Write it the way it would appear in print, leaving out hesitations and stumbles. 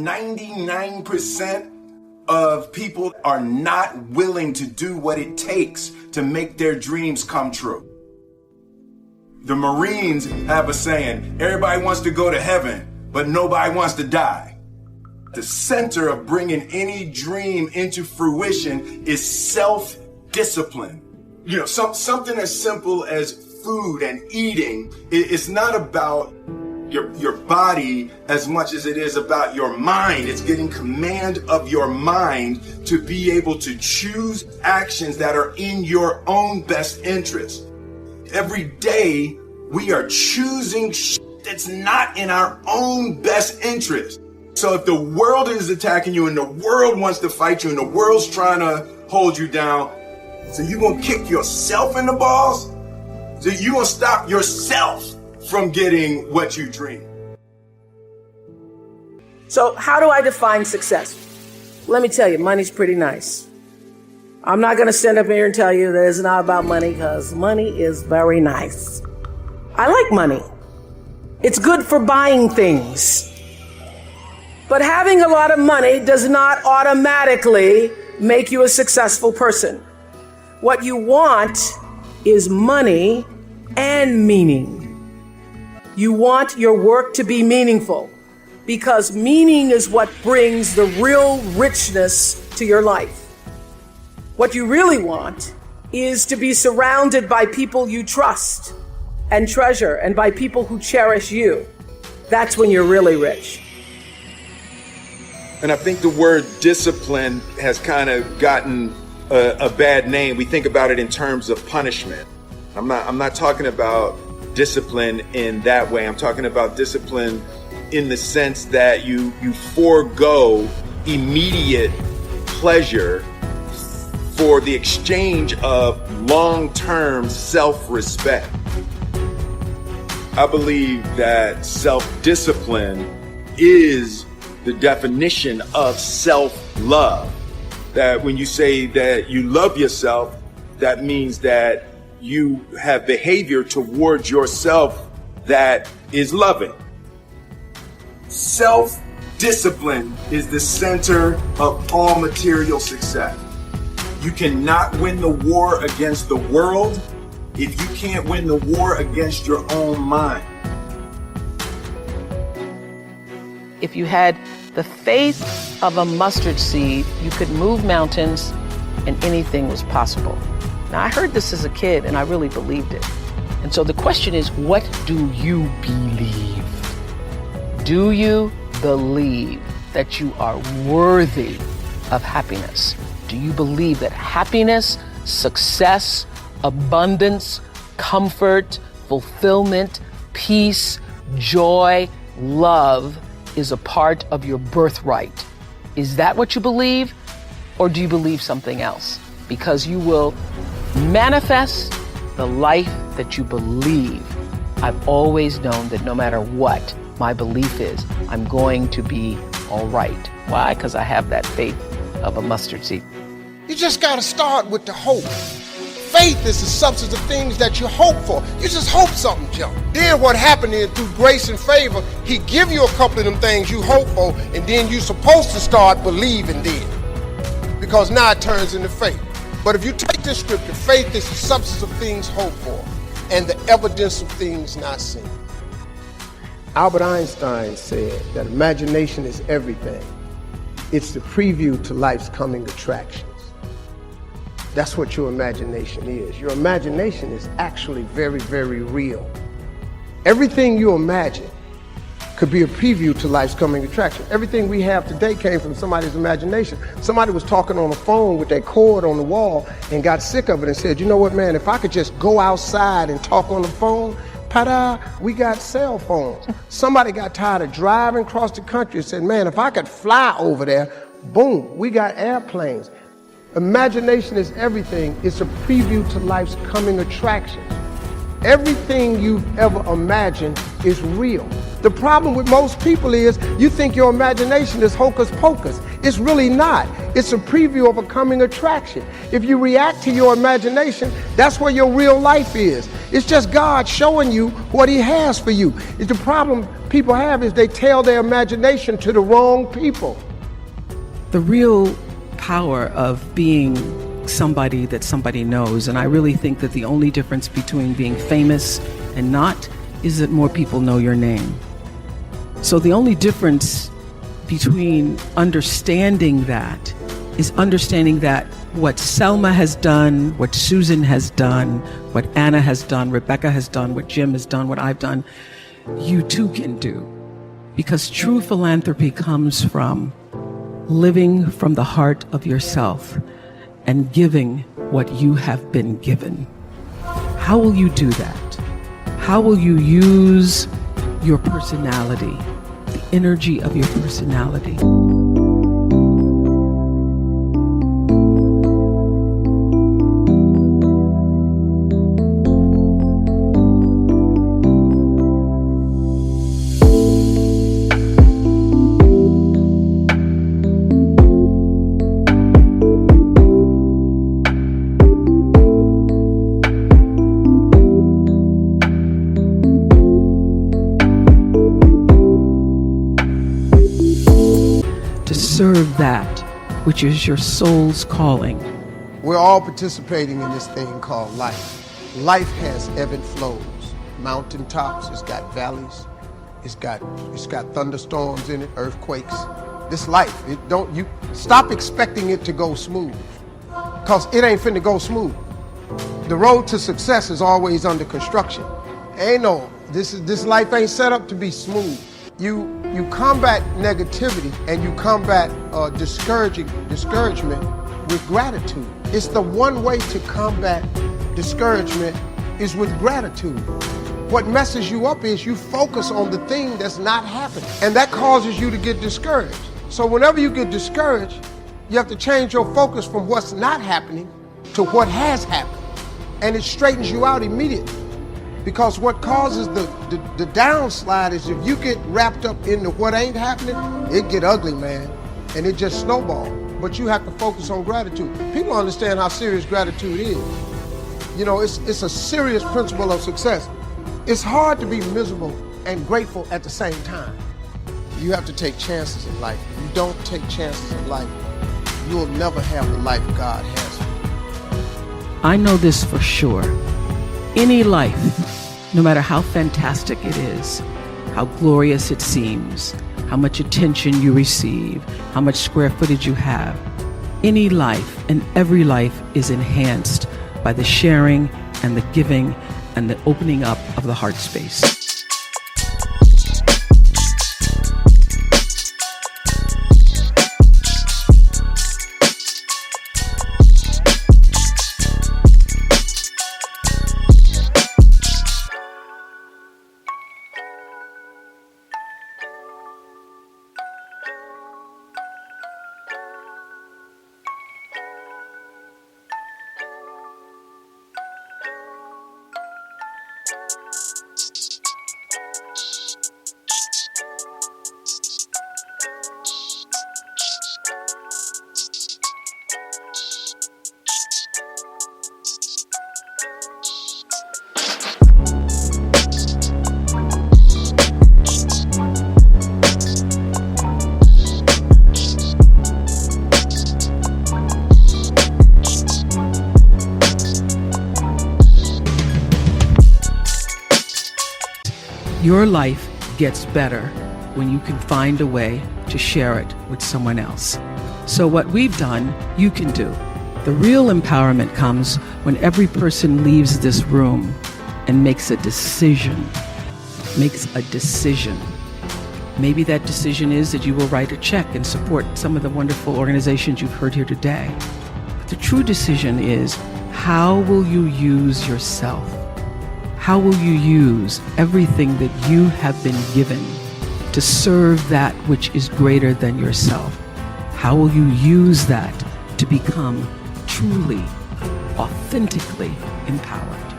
99% of people are not willing to do what it takes to make their dreams come true. The Marines have a saying, everybody wants to go to heaven, but nobody wants to die. The center of bringing any dream into fruition is self-discipline. You know, something as simple as food and eating. It's not about your body as much as it is about your mind. It's getting command of your mind to be able to choose actions that are in your own best interest. Every day we are choosing that's not in our own best interest. So if the world is attacking you and the world wants to fight you and the world's trying to hold you down, so you're going to kick yourself in the balls? So you're going to stop yourself from getting what you dream. So how do I define success? Let me tell you, money's pretty nice. I'm not going to stand up here and tell you that it's not about money, because money is very nice. I like money. It's good for buying things. But having a lot of money does not automatically make you a successful person. What you want is money and meaning. You want your work to be meaningful, because meaning is what brings the real richness to your life. What you really want is to be surrounded by people you trust and treasure, and by people who cherish you. That's when you're really rich. And I think the word discipline has kind of gotten a bad name. We think about it in terms of punishment. I'm not talking about discipline in that way. I'm talking about discipline in the sense that you forego immediate pleasure for the exchange of long-term self-respect. I believe that self-discipline is the definition of self-love. That when you say that you love yourself, that means that you have behavior towards yourself that is loving. Self-discipline is the center of all material success. You cannot win the war against the world if you can't win the war against your own mind. If you had the faith of a mustard seed, you could move mountains and anything was possible. Now, I heard this as a kid and I really believed it. And so the question is, what do you believe? Do you believe that you are worthy of happiness? Do you believe that happiness, success, abundance, comfort, fulfillment, peace, joy, love is a part of your birthright? Is that what you believe? Or do you believe something else? Because you will manifest the life that you believe. I've always known that no matter what my belief is, I'm going to be all right. Why? Because I have that faith of a mustard seed. You just got to start with the hope. Faith is the substance of things that you hope for. You just hope something jump. Then what happened is, through grace and favor, he give you a couple of them things you hope for, and then you're supposed to start believing then. Because now it turns into faith. But if you take this scripture, faith is the substance of things hoped for and the evidence of things not seen. Albert Einstein said that imagination is everything. It's the preview to life's coming attractions. That's what your imagination is. Your imagination is actually very, very real. Everything you imagine could be a preview to life's coming attraction. Everything we have today came from somebody's imagination. Somebody was talking on the phone with that cord on the wall and got sick of it and said, you know what, man, if I could just go outside and talk on the phone, ta-da, we got cell phones. Somebody got tired of driving across the country and said, man, if I could fly over there, boom, we got airplanes. Imagination is everything. It's a preview to life's coming attractions. Everything you've ever imagined is real. The problem with most people is you think your imagination is hocus pocus. It's really not. It's a preview of a coming attraction. If you react to your imagination, that's where your real life is. It's just God showing you what he has for you. The problem people have is they tell their imagination to the wrong people. The real power of being somebody that somebody knows, and I really think that the only difference between being famous and not is that more people know your name. So the only difference between understanding that is understanding that what Selma has done, what Susan has done, what Anna has done, Rebecca has done, what Jim has done, what I've done, you too can do. Because true philanthropy comes from living from the heart of yourself and giving what you have been given. How will you do that? How will you use your personality, the energy of your personality? Serve that which is your soul's calling. We're all participating in this thing called life. Life has ebb and flows, mountaintops, it's got valleys, it's got thunderstorms in it, earthquakes. This life, you stop expecting it to go smooth, because it ain't finna go smooth. The road to success is always under construction. This life ain't set up to be smooth. You combat negativity and you combat discouragement with gratitude. It's the one way to combat discouragement is with gratitude. What messes you up is you focus on the thing that's not happening, and that causes you to get discouraged. So whenever you get discouraged, you have to change your focus from what's not happening to what has happened, and it straightens you out immediately. Because what causes the downslide is if you get wrapped up into what ain't happening, it get ugly, man, and it just snowballs. But you have to focus on gratitude. People understand how serious gratitude is. You know, it's a serious principle of success. It's hard to be miserable and grateful at the same time. You have to take chances in life. If you don't take chances in life, you'll never have the life God has for you. I know this for sure. Any life, no matter how fantastic it is, how glorious it seems, how much attention you receive, how much square footage you have, any life and every life is enhanced by the sharing and the giving and the opening up of the heart space. Your life gets better when you can find a way to share it with someone else. So what we've done, you can do. The real empowerment comes when every person leaves this room and makes a decision. Maybe that decision is that you will write a check and support some of the wonderful organizations you've heard here today. But the true decision is, how will you use yourself? How will you use everything that you have been given to serve that which is greater than yourself? How will you use that to become truly, authentically empowered?